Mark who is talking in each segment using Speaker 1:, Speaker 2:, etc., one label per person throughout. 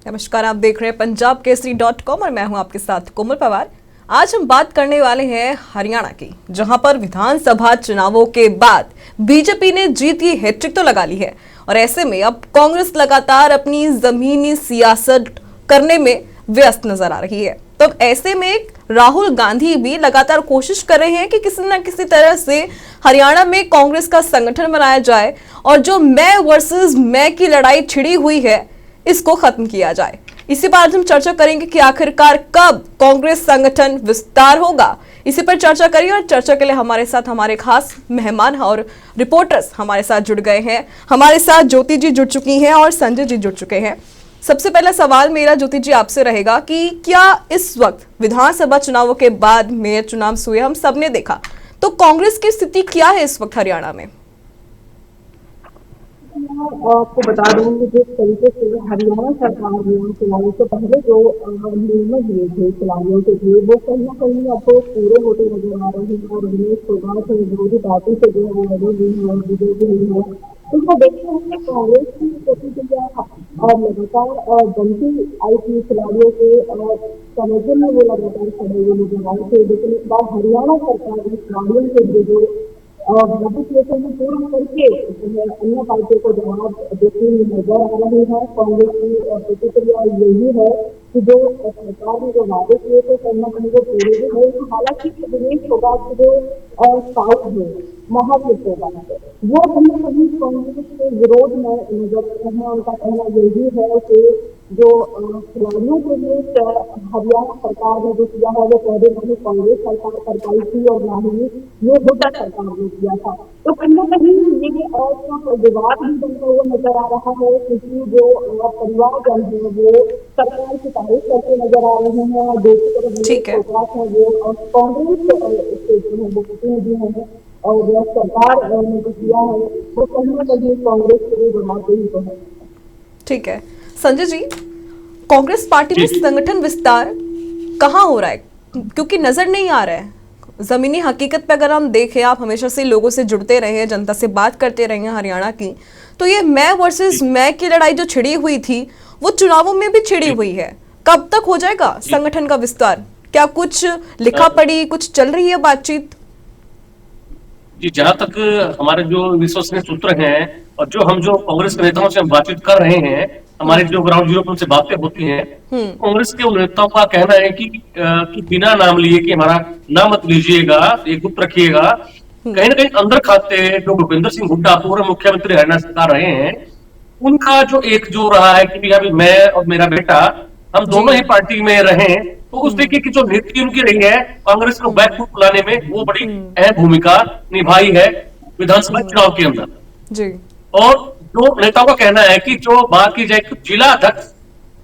Speaker 1: नमस्कार, आप देख रहे हैं punjabkesari.com और मैं हूं आपके साथ कोमल पवार। आज हम बात करने वाले हैं हरियाणा की, जहां पर विधानसभा चुनावों के बाद बीजेपी ने जीत की हैट्रिक तो लगा ली है और ऐसे में अब कांग्रेस लगातार अपनी जमीनी सियासत करने में व्यस्त नजर आ रही है। तो अब ऐसे में राहुल गांधी भी लगातार कोशिश कर रहे हैं कि किसी न किसी तरह से हरियाणा में कांग्रेस का संगठन बनाया जाए और जो मैं वर्सेस मैं की लड़ाई छिड़ी हुई है इसको खत्म किया जाए। इसी पर आज हम चर्चा करेंगे कि आखिरकार कब कांग्रेस संगठन विस्तार होगा। इसी पर चर्चा करिए और चर्चा के लिए हमारे साथ हमारे खास मेहमान और रिपोर्टर्स हमारे साथ जुड़ गए हैं। हमारे साथ ज्योति जी जुड़ चुकी हैं और संजय जी जुड़ चुके हैं। सबसे पहला सवाल मेरा ज्योति जी आपसे रहेगा कि क्या इस वक्त विधानसभा चुनावों के बाद मेयर चुनाव हुए, हम सबने देखा, तो कांग्रेस की स्थिति क्या है इस वक्त हरियाणा में?
Speaker 2: आपको बता दूं कि जिस तरीके से हरियाणा सरकार ने चुनावों से पहले जो निर्णय लिए थे चुनावों के लिए, वो कहीं ना कहीं अब तो पूरे होते नजर आ रहे हैं और उन्हें शुरुआत से विरोधी पार्टी से जो है वो लड़ी हुई है, विजयी हुई है। इसको देखते हुए कांग्रेस की प्रतिक्रिया और लगातार बनती आई थी खिलाड़ियों के समर्थन में वो लगातार खड़े हुए नजर आए थे। लेकिन इस बार हरियाणा सरकार ने खिलाड़ियों के लिए जो नोटिफिकेशन में पूर्ण करके जो है अन्य पार्टियों को जवाब देती हुई नजर आ रही है। कांग्रेस की प्रतिक्रिया यही है कि जो सरकार ने जो वादे किए थे कहीं ना कहीं वो पूरे भी हुए। हालांकि प्रदेश होगा कि जो साउथ है महाकुट होगा वो कहीं ना कहीं कांग्रेस के विरोध में नजर रहे हैं। उनका कहना यही है कि जो खिलाड़ियों के लिए हरियाणा सरकार ने जो किया है वो पहले नहीं कांग्रेस सरकार कर पाई थी और ना ही ये हुड्डा सरकार ने किया था। तो कहीं ना कहीं ये और विवाद भी बनता हुआ नजर आ रहा है, क्योंकि जो परिवारजन है वो सरकार की तारीफ करते नजर आ रहे हैं और दूसरी तरफ
Speaker 1: ठीक है,
Speaker 2: है वो कांग्रेस के जो है वो प्रतिनिधि हैं और जो सरकार ने जो किया है वो कहीं ना कहीं कांग्रेस के लिए बनाते ही तो है।
Speaker 1: ठीक है। संजय जी, कांग्रेस पार्टी में संगठन विस्तार कहाँ हो रहा है? क्योंकि नजर नहीं आ रहा है जमीनी हकीकत पे। अगर हम देखें, आप हमेशा से लोगों से जुड़ते रहे हैं, जनता से बात करते रहे हैं हरियाणा की, तो ये मैं वर्सेस मैं की लड़ाई जो छिड़ी हुई थी वो चुनावों में भी छिड़ी हुई है। कब तक हो जाएगा संगठन का विस्तार? क्या कुछ लिखा पड़ी, कुछ चल रही है बातचीत?
Speaker 3: जी, जहां तक हमारे जो विश्वसनीय सूत्र हैं और जो कांग्रेस के नेताओं से हम बातचीत कर रहे हैं, हमारे जो ग्राउंड जीरो पर उनसे बातें होती हैं, कांग्रेस के उन नेताओं का कहना है कि बिना नाम लिए कि हमारा नाम मत लीजिएगा, ये गुप्त रखिएगा। कहीं ना कहीं अंदर खाते जो भूपेंद्र सिंह हुड्डा पूर्व मुख्यमंत्री हरियाणा सरकार रहे हैं, उनका जो एक जो रहा है कि अभी मैं और मेरा बेटा हम दोनों ही पार्टी में रहे, तो उस तरीके की जो नीति उनकी रही है कांग्रेस को बैकफुट लाने में, वो बड़ी अहम भूमिका निभाई है विधानसभा चुनाव के अंदर
Speaker 1: जी।
Speaker 3: और जो नेताओं का कहना है कि जो बात की जाए कि जिला अध्यक्ष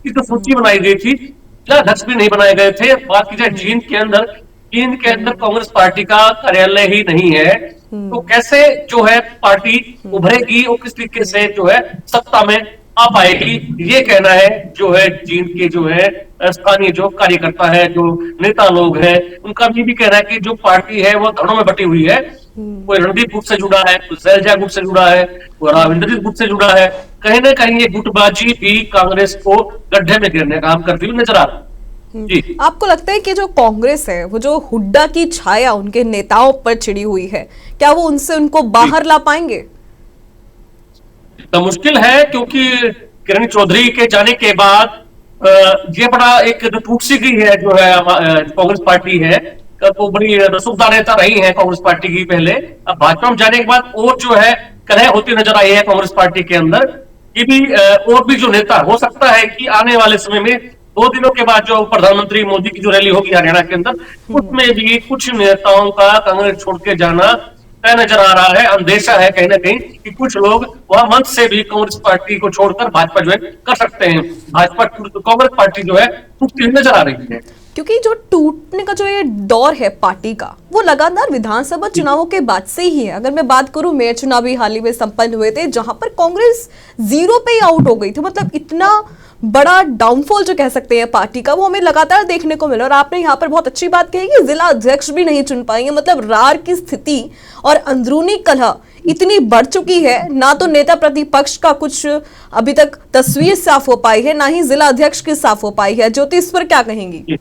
Speaker 3: की जो सूची बनाई गई थी, जिला अध्यक्ष भी नहीं बनाए गए थे। बात की जाए जींद के अंदर कांग्रेस पार्टी का कार्यालय ही नहीं है, तो कैसे जो है पार्टी उभरेगी और किस तरीके से जो है सत्ता में आ पाएगी, ये कहना है जो है जींद के जो है स्थानीय जो कार्यकर्ता है, जो नेता लोग हैं, उनका भी कहना है कि जो पार्टी है वो धड़ों में बटी हुई है। कोई रणदीप गुट से जुड़ा है, कोई शैलजा गुट से जुड़ा है, कोई राविंद्रजीत गुट से जुड़ा है। कहीं ना कहीं ये गुटबाजी भी कांग्रेस को गड्ढे में गिरने का काम करती हुई नजर आ रही है। जी,
Speaker 1: आपको लगता है कि जो कांग्रेस है वो जो हुड्डा की छाया उनके नेताओं पर छिड़ी हुई है, क्या वो उनको बाहर ला पाएंगे?
Speaker 3: तो मुश्किल है, क्योंकि किरण चौधरी के जाने के बाद ये बड़ा एक जो टूट सी गई है जो है कांग्रेस पार्टी है, तो बड़ी रसूखदार नेता रही है कांग्रेस पार्टी की पहले। अब भाजपा में जाने के बाद और जो है कलह होती नजर आई है कांग्रेस पार्टी के अंदर कि भी और भी जो नेता हो सकता है कि आने वाले समय में 2 दिनों के बाद जो प्रधानमंत्री मोदी की जो रैली होगी हरियाणा के अंदर, उसमें भी कुछ नेताओं का कांग्रेस छोड़ के जाना तय नजर आ रहा है। अंदेशा है कहीं ना कहीं कि कुछ लोग वहां मंच से भी कांग्रेस पार्टी को छोड़कर भाजपा जो है कर सकते हैं। कांग्रेस पार्टी जो है टूटती हुई नजर आ रही है,
Speaker 1: क्योंकि जो टूटने का जो ये दौर है पार्टी का, वो लगातार विधानसभा चुनावों के बाद से ही है। अगर मैं बात करूं, मेयर चुनाव भी हाल ही में संपन्न हुए थे जहां पर कांग्रेस 0 पे ही आउट हो गई थी। मतलब इतना बड़ा डाउनफॉल जो कह सकते हैं पार्टी का, वो हमें लगातार देखने को मिला। और आपने यहाँ पर बहुत अच्छी बात कही कि जिला अध्यक्ष भी नहीं चुन पाएंगे, मतलब रार की स्थिति और अंदरूनी कलह इतनी बढ़ चुकी है, ना तो नेता प्रतिपक्ष का कुछ अभी तक तस्वीर साफ हो पाई है, ना ही जिला अध्यक्ष की साफ हो पाई है। ज्योति, इस पर क्या कहेंगी?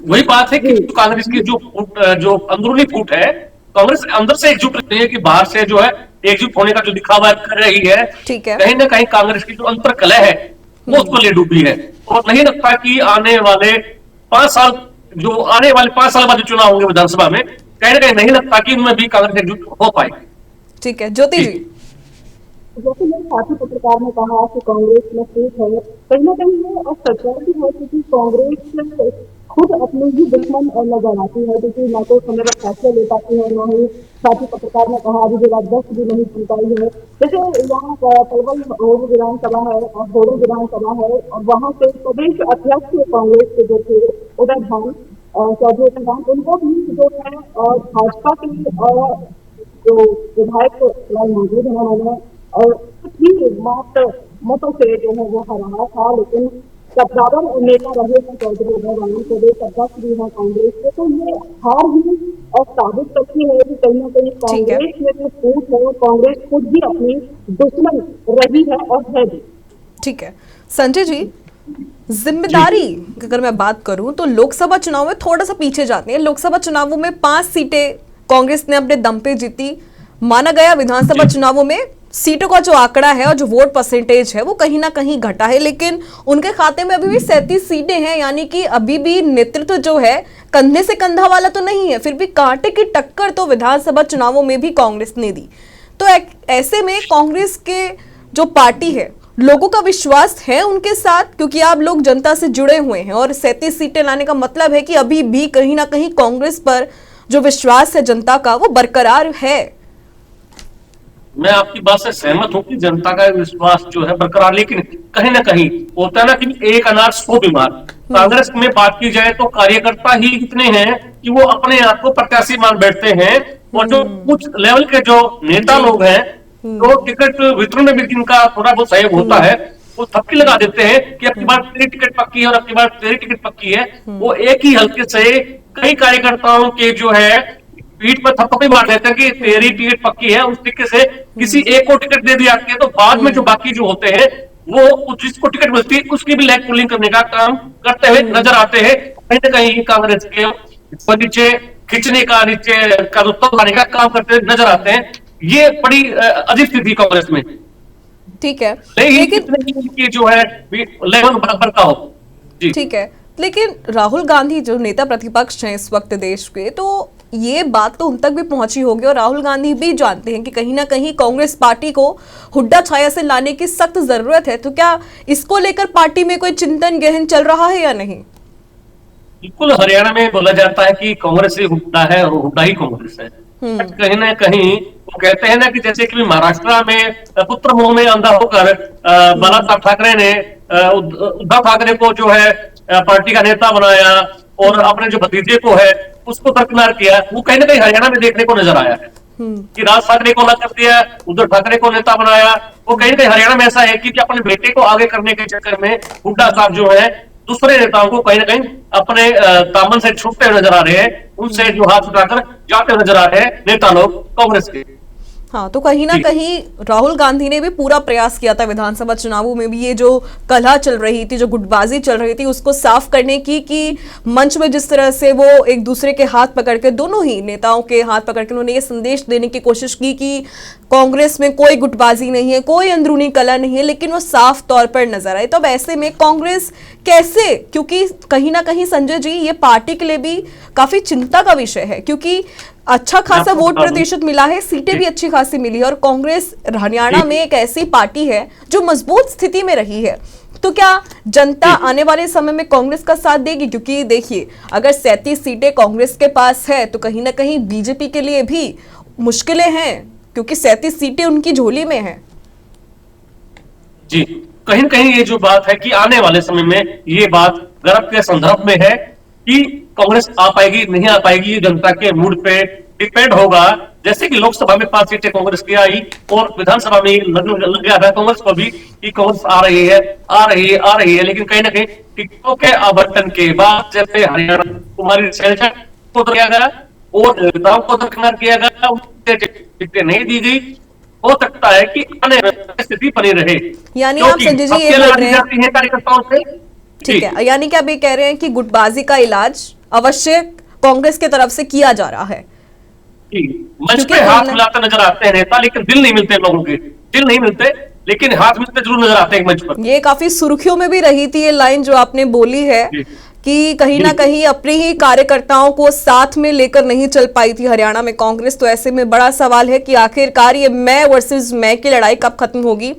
Speaker 3: वही बात है कि कांग्रेस की जो अंदरूनी फूट है, कांग्रेस अंदर से एकजुट नहीं है कि बाहर से जो है एकजुट होने का जो दिखावा कर रही है।
Speaker 1: ठीक है।
Speaker 3: कहीं ना कहीं कांग्रेस की जो अंतर कलह है वो उसको ले डूबी है, और नहीं लगता कि आने वाले 5 साल बाद जो चुनाव होंगे विधानसभा में, कहीं ना कहीं नहीं लगता कि उनमें भी कांग्रेस एकजुट हो पाएगी।
Speaker 1: ठीक है, ज्योति जी।
Speaker 2: जैसे मेरे साथी पत्रकार ने कहा कि कांग्रेस में फूट है, कहीं ना कहीं ये सच्चाई भी है, क्योंकि कांग्रेस खुद अपने ही दुश्मन नजर आती है, क्योंकि ना तो समय पर फैसले ले पाती है, ना ही साथी पत्रकार ने कहा अभी जिलाध्यक्ष भी नहीं चुन पाई है। जैसे यहाँ पलवल होड़ विधानसभा है और होड़ विधानसभा है, और वहाँ से प्रदेश अध्यक्ष कांग्रेस के जो थे उदय भान चौधरी, उनको भी जो है भाजपा के जो विधायक मौजूद है, उन्होंने और कुछ ही मतों से जो है वो हराया था, लेकिन सत्तावर नेता रहे थे चौधरी उदय भान, प्रदेश अध्यक्ष भी है कांग्रेस के। तो ये हार ही और साबित करती है कि कहीं ना कहीं कांग्रेस में जो फूट है, कांग्रेस खुद भी अपनी दुश्मन रही है और है भी।
Speaker 1: ठीक है संजय जी, जिम्मेदारी अगर मैं बात करूं तो लोकसभा चुनाव में थोड़ा सा पीछे जाते हैं। लोकसभा चुनावों में 5 सीटें कांग्रेस ने अपने दम पे जीती माना गया। विधानसभा चुनावों में सीटों का जो आंकड़ा है और जो वोट परसेंटेज है वो कहीं ना कहीं घटा है, लेकिन उनके खाते में अभी भी 37 सीटें हैं, यानी कि अभी भी नेतृत्व जो है कंधे से कंधा वाला तो नहीं है। फिर भी कांटे की टक्कर तो विधानसभा चुनावों में भी कांग्रेस ने दी। तो ऐसे में कांग्रेस के जो पार्टी है, लोगों का विश्वास है उनके साथ, क्योंकि आप लोग जनता से जुड़े हुए हैं और 37 सीटें लाने का मतलब है कि अभी भी कहीं ना कहीं कांग्रेस पर जो विश्वास है जनता का वो बरकरार है।
Speaker 3: मैं आपकी बात से सहमत हूं कि जनता का विश्वास जो है बरकरार, लेकिन कहीं ना कहीं होता है ना कि एक अनार 100 बीमार। कांग्रेस में बात की जाए तो कार्यकर्ता ही इतने हैं कि वो अपने आप को प्रत्याशी मान बैठते हैं, और जो कुछ लेवल के जो नेता लोग हैं तो टिकट वितरण में भी जिनका थोड़ा बहुत सहयोग होता है, वो थपकी लगा देते हैं कि अब की बार तेरी टिकट पक्की है और अब की बार तेरी टिकट पक्की है। वो एक ही हल्के से कई कार्यकर्ताओं के जो है पीठ पर थप्पड़ी मार देते हैं कि तेरी टिकट पक्की है, उस तरीके से किसी एक को टिकट दे दी जाती है, तो बाद में जो बाकी जो होते हैं वो जिसको टिकट मिलती है उसकी भी लैग पुलिंग करने का काम करते हुए नजर आते हैं। कहीं ना कहीं कांग्रेस के नीचे खींचने का, नीचे का रुतबा लाने का काम करते हुए नजर आते हैं। ये बड़ी अजीब स्थिति कांग्रेस में।
Speaker 1: ठीक है,
Speaker 3: लेकिन जो है लेवल बराबर का हो।
Speaker 1: ठीक है, लेकिन राहुल गांधी जो नेता प्रतिपक्ष हैं इस वक्त देश के, तो ये बात तो उन तक भी पहुंची होगी और राहुल गांधी भी जानते हैं कि कहीं ना कहीं कांग्रेस पार्टी को हुड्डा छाया से लाने की सख्त जरूरत है। तो क्या इसको लेकर पार्टी में कोई चिंतन गहन चल रहा है या नहीं?
Speaker 3: बिल्कुल, हरियाणा में बोला जाता है कि कांग्रेस ही हुड्डा है और हुड्डा ही कांग्रेस है। कहीं ना कहीं वो कहते हैं ना कि जैसे कि महाराष्ट्र में पुत्र मोह में अंधा होकर बाला साहब ठाकरे ने उद्धव ठाकरे को जो है पार्टी का नेता बनाया और अपने जो भतीजे को है उसको दरकिनार किया, वो कहीं ना कहीं हरियाणा में देखने को नजर आया है कि राज ठाकरे को अलग कर दिया, उद्धव ठाकरे को नेता बनाया। वो कहीं ना कहीं हरियाणा में ऐसा है कि अपने बेटे को आगे करने के चक्कर में हुड्डा साहब जो है दूसरे नेताओं को कहीं ना कहीं अपने दामन से छूटते हुए नजर आ रहे हैं, उनसे जो हाथ उठाकर जाते हुए नजर आ रहे हैं नेता लोग कांग्रेस के।
Speaker 1: हाँ, तो कहीं ना कहीं राहुल गांधी ने भी पूरा प्रयास किया था विधानसभा चुनावों में भी, ये जो कलह चल रही थी, जो गुटबाजी चल रही थी, उसको साफ करने की कि मंच में जिस तरह से वो एक दूसरे के हाथ पकड़ के, दोनों ही नेताओं के हाथ पकड़ के उन्होंने ये संदेश देने की कोशिश की कि कांग्रेस में कोई गुटबाजी नहीं है, कोई अंदरूनी कलह नहीं है, लेकिन वो साफ तौर पर नजर आए। तो अब ऐसे में कांग्रेस कैसे, क्योंकि कहीं ना कहीं संजय जी ये पार्टी के लिए भी काफी चिंता का विषय है, क्योंकि अच्छा खासा वोट प्रतिशत मिला है, सीटें भी अच्छी खासी मिली है और कांग्रेस हरियाणा में एक ऐसी पार्टी है जो मजबूत स्थिति में रही है। तो क्या जनता आने वाले समय में कांग्रेस का साथ देगी? क्योंकि देखिए, अगर 37 सीटें कांग्रेस के पास है तो कहीं ना कहीं बीजेपी के लिए भी मुश्किलें हैं, क्योंकि 37 सीटें उनकी झोली में है।
Speaker 3: जी, कहीं ना कहीं ये जो बात है कि आने वाले समय में ये बात गर्व के संदर्भ में है कि कांग्रेस आ पाएगी नहीं आ पाएगी, ये जनता के मूड पे डिपेंड होगा। जैसे कि लोकसभा में 5 सीटें कांग्रेस की आई और विधानसभा में लग गया था कांग्रेस को भी कि कांग्रेस आ रही है आ रही है आ रही है, लेकिन कहीं ना कहीं टिकटों के आवंटन के बाद जैसे हरियाणा कुमारी शैलजा को तो किया गया और नेताओं को दरकिनार किया गया, उनके टिकटें नहीं दी गई। हो सकता है कि आने वाली स्थिति बनी रहे,
Speaker 1: यानी आप संजय जी ये बोल रहे हैं,
Speaker 3: हैं कार्यकर्ताओं से।
Speaker 1: ठीक है, यानी कि आप ये कह रहे हैं कि गुटबाजी का इलाज अवश्य कांग्रेस की तरफ से किया जा रहा है।
Speaker 3: मंच पे हाथ मिलाते नजर आते हैं नेता, लेकिन दिल नहीं मिलते लोगों के, दिल नहीं मिलते लेकिन हाथ मिलते जरूर नजर आते हैं मंच पर।
Speaker 1: ये काफी सुर्खियों में भी रही थी ये लाइन जो आपने बोली है कि कहीं ना कहीं अपने ही कार्यकर्ताओं को साथ में लेकर नहीं चल पाई थी हरियाणा में कांग्रेस। तो ऐसे में बड़ा सवाल है कि आखिरकार ये मैं वर्सेस मैं की लड़ाई कब खत्म होगी।